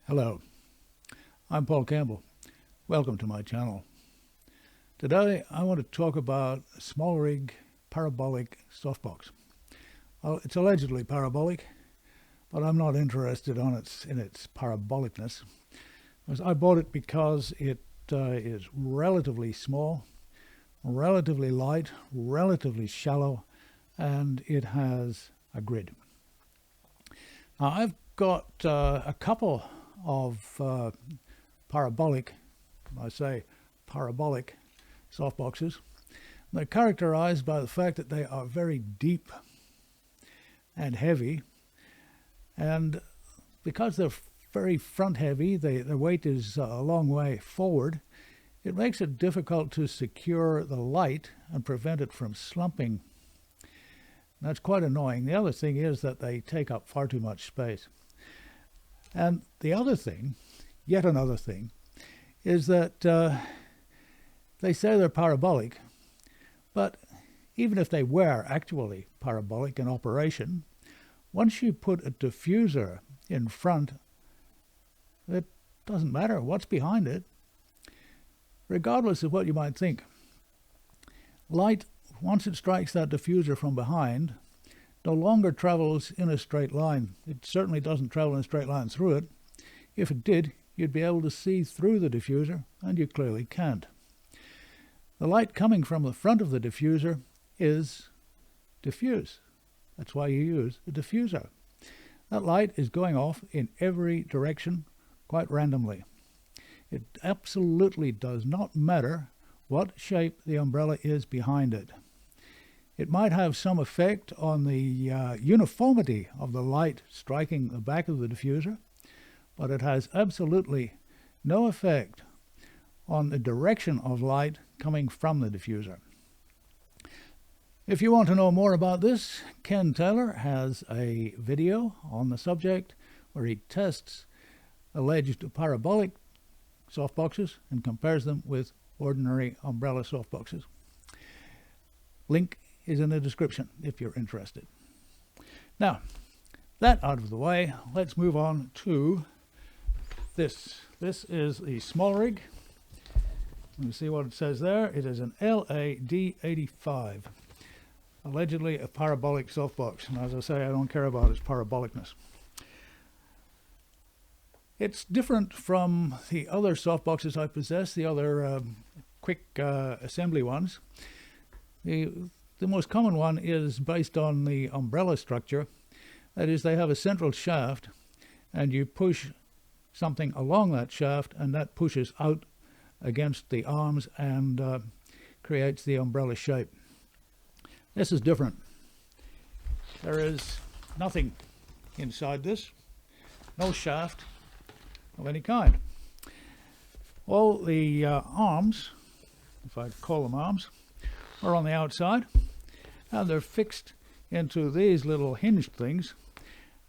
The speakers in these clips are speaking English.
Hello, I'm Paul Campbell. Welcome to my channel. Today I want to talk about Smallrig Parabolic Softbox. Well, it's allegedly parabolic, but I'm not interested in its parabolicness. I bought it because it is relatively small, relatively light, relatively shallow, and it has a grid. Now I've got a couple of parabolic softboxes. They're characterized by the fact that they are very deep and heavy, and because they're very front heavy, their weight is a long way forward. It makes it difficult to secure the light and prevent it from slumping. That's quite annoying. The other thing is that they take up far too much space. And the other thing, yet another thing, is that they say they're parabolic, but even if they were actually parabolic in operation, once you put a diffuser in front, it doesn't matter what's behind it, regardless of what you might think. Light, once it strikes that diffuser from behind, no longer travels in a straight line. It certainly doesn't travel in a straight line through it. If it did, you'd be able to see through the diffuser, and you clearly can't. The light coming from the front of the diffuser is diffuse. That's why you use a diffuser. That light is going off in every direction, quite randomly. It absolutely does not matter what shape the umbrella is behind it. It might have some effect on the uniformity of the light striking the back of the diffuser, but it has absolutely no effect on the direction of light coming from the diffuser. If you want to know more about this, Ken Taylor has a video on the subject where he tests alleged parabolic softboxes and compares them with ordinary umbrella softboxes. Link is in the description if you're interested. Now, that out of the way, let's move on to this. This is the Smallrig. Let me see what it says there. It is an LAD85, allegedly a parabolic softbox. And as I say, I don't care about its parabolicness. It's different from the other softboxes I possess, the other quick assembly ones. The most common one is based on the umbrella structure. That is, they have a central shaft, and you push something along that shaft, and that pushes out against the arms and creates the umbrella shape. This is different. There is nothing inside this, no shaft of any kind. All the arms, if I call them arms, are on the outside, and they're fixed into these little hinged things,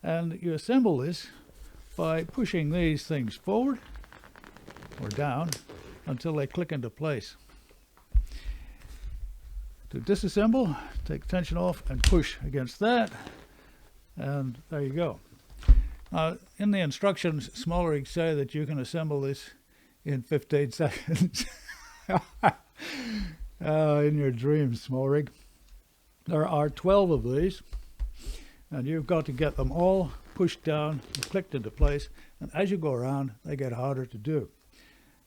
and you assemble this by pushing these things forward or down until they click into place. To disassemble, take tension off and push against that, and there you go. In the instructions, Smallrig say that you can assemble this in 15 seconds. In your dreams, Smallrig. There are 12 of these, and you've got to get them all pushed down and clicked into place, and as you go around, they get harder to do.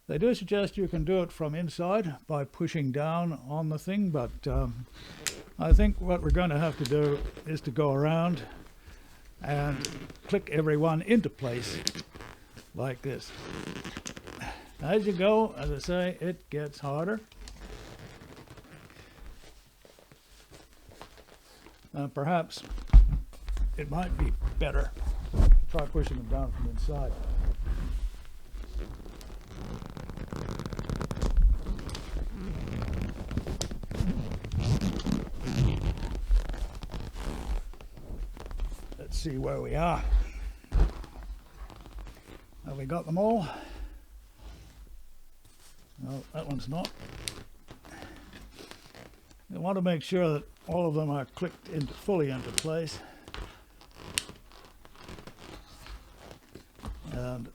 They do suggest you can do it from inside by pushing down on the thing, but I think what we're going to have to do is to go around and click every one into place like this. As you go, as I say, it gets harder. Perhaps it might be better. Try pushing them down from inside. Let's see where we are. Have we got them all? No, that one's not. You want to make sure that all of them are clicked fully into place. And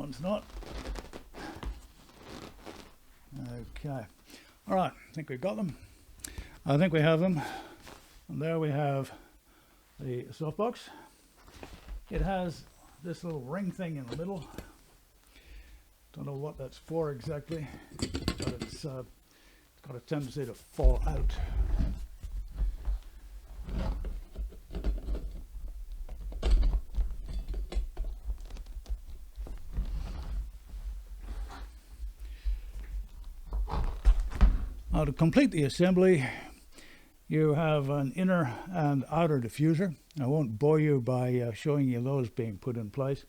one's not. Okay. All right, I think we've got them. I think we have them. And there we have the softbox. It has this little ring thing in the middle. Don't know what that's for exactly, but it's got a tendency to fall out. Now, to complete the assembly, you have an inner and outer diffuser. I won't bore you by showing you those being put in place.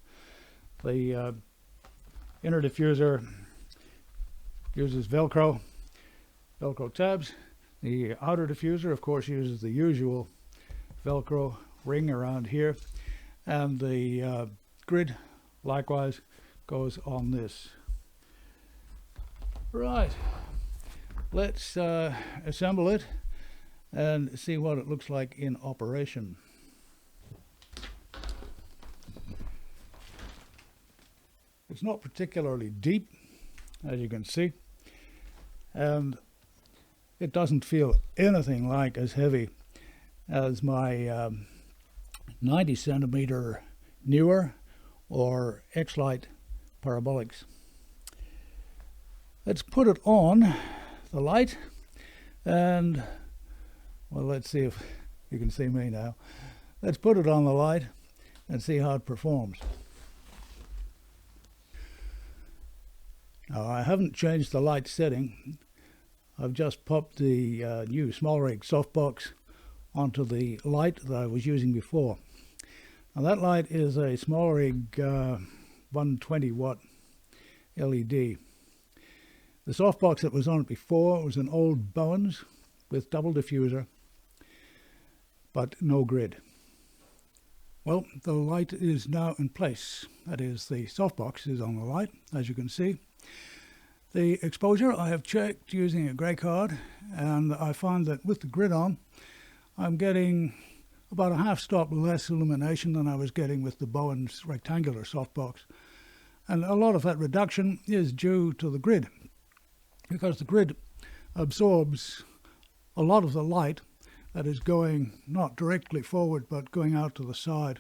The inner diffuser uses Velcro tabs. The outer diffuser, of course, uses the usual Velcro ring around here. And the grid, likewise, goes on this. Right. Let's assemble it and see what it looks like in operation. It's not particularly deep, as you can see, and it doesn't feel anything like as heavy as my 90 centimeter newer or X-Lite Parabolics. Let's put it on the light, and well, let's see if you can see me now. Let's put it on the light and see how it performs. Now, I haven't changed the light setting. I've just popped the new Smallrig softbox onto the light that I was using before. Now, that light is a Smallrig 120 watt LED. The softbox that was on it before was an old Bowens with double diffuser, but no grid. Well, the light is now in place. That is, the softbox is on the light, as you can see. The exposure I have checked using a grey card, and I find that with the grid on, I'm getting about a half stop less illumination than I was getting with the Bowens rectangular softbox. And a lot of that reduction is due to the grid, because the grid absorbs a lot of the light that is going not directly forward but going out to the side.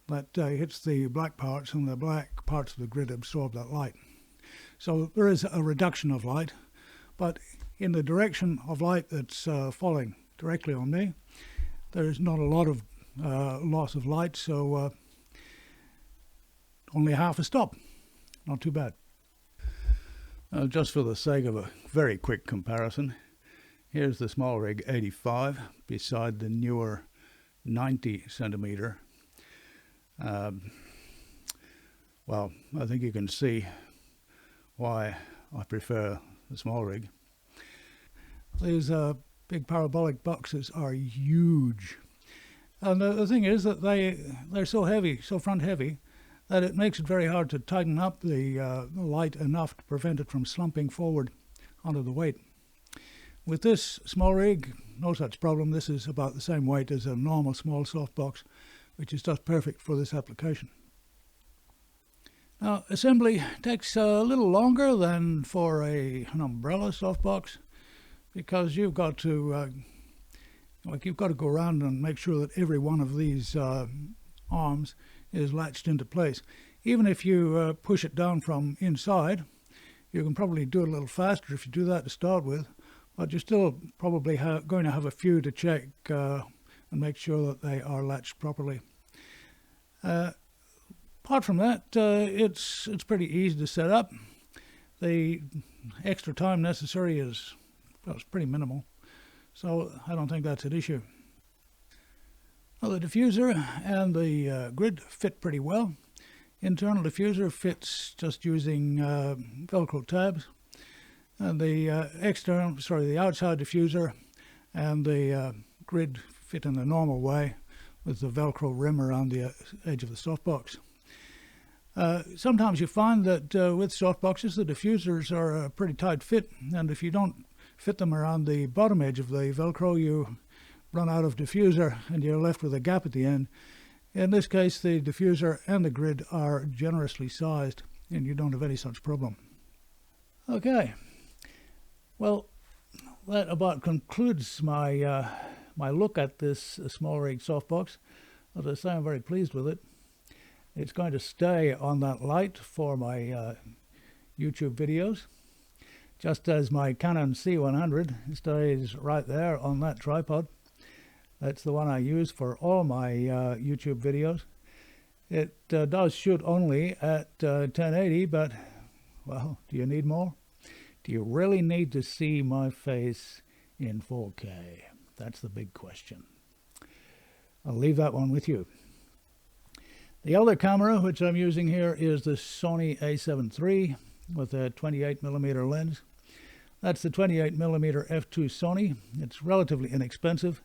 That hits the black parts, and the black parts of the grid absorb that light. So there is a reduction of light, but in the direction of light that's falling directly on me, there is not a lot of loss of light, so only half a stop. Not too bad. Just for the sake of a very quick comparison, here's the Smallrig 85 beside the newer 90 centimeter. Well, I think you can see why I prefer the Smallrig. These big parabolic boxes are huge, and the thing is that they're so heavy, so front heavy, that it makes it very hard to tighten up the light enough to prevent it from slumping forward onto the weight. With this Smallrig, no such problem. This is about the same weight as a normal small softbox, which is just perfect for this application. Now, assembly takes a little longer than for an umbrella softbox, because you've got to go around and make sure that every one of these arms is latched into place. Even if you push it down from inside, you can probably do it a little faster if you do that to start with, but you're still probably going to have a few to check and make sure that they are latched properly. Apart from that, it's pretty easy to set up. The extra time necessary is, well, it's pretty minimal, so I don't think that's an issue. Well, the diffuser and the grid fit pretty well. Internal diffuser fits just using Velcro tabs, and the outside diffuser and the grid fit in the normal way with the Velcro rim around the edge of the softbox. Sometimes you find that with softboxes the diffusers are a pretty tight fit, and if you don't fit them around the bottom edge of the Velcro, you run out of diffuser and you're left with a gap at the end, In this case, the diffuser and the grid are generously sized, and you don't have any such problem. Okay, well, that about concludes my my look at this Smallrig softbox. As I say, I'm very pleased with it. It's going to stay on that light for my YouTube videos, just as my Canon C100 stays right there on that tripod. That's the one I use for all my YouTube videos. It does shoot only at 1080, but, well, do you need more? Do you really need to see my face in 4K? That's the big question. I'll leave that one with you. The other camera which I'm using here is the Sony a7 III with a 28mm lens. That's the 28mm f2 Sony. It's relatively inexpensive,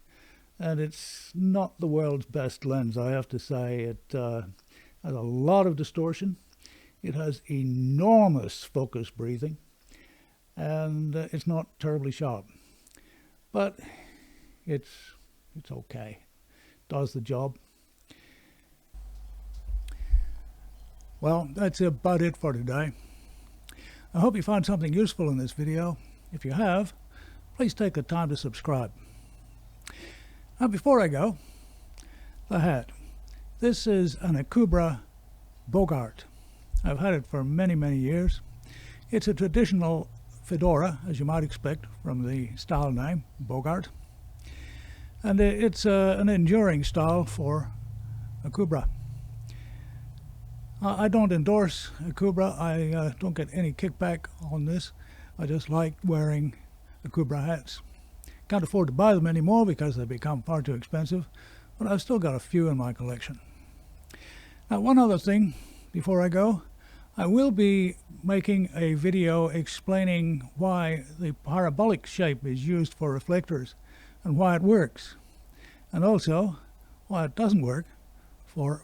and it's not the world's best lens, I have to say. It has a lot of distortion. It has enormous focus breathing, and it's not terribly sharp. But it's okay. Does the job. Well, that's about it for today. I hope you found something useful in this video. If you have, please take the time to subscribe. Now, before I go, the hat. This is an Akubra Bogart. I've had it for many, many years. It's a traditional fedora, as you might expect from the style name, Bogart. And it's an enduring style for Akubra. I don't endorse Akubra. I don't get any kickback on this. I just like wearing Akubra hats. Can't afford to buy them anymore because they've become far too expensive, but I've still got a few in my collection. Now, one other thing before I go, I will be making a video explaining why the parabolic shape is used for reflectors and why it works, and also why it doesn't work for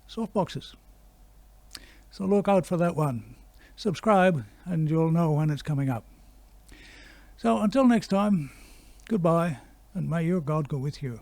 softboxes. So look out for that one. Subscribe and you'll know when it's coming up. So until next time, goodbye, and may your God go with you.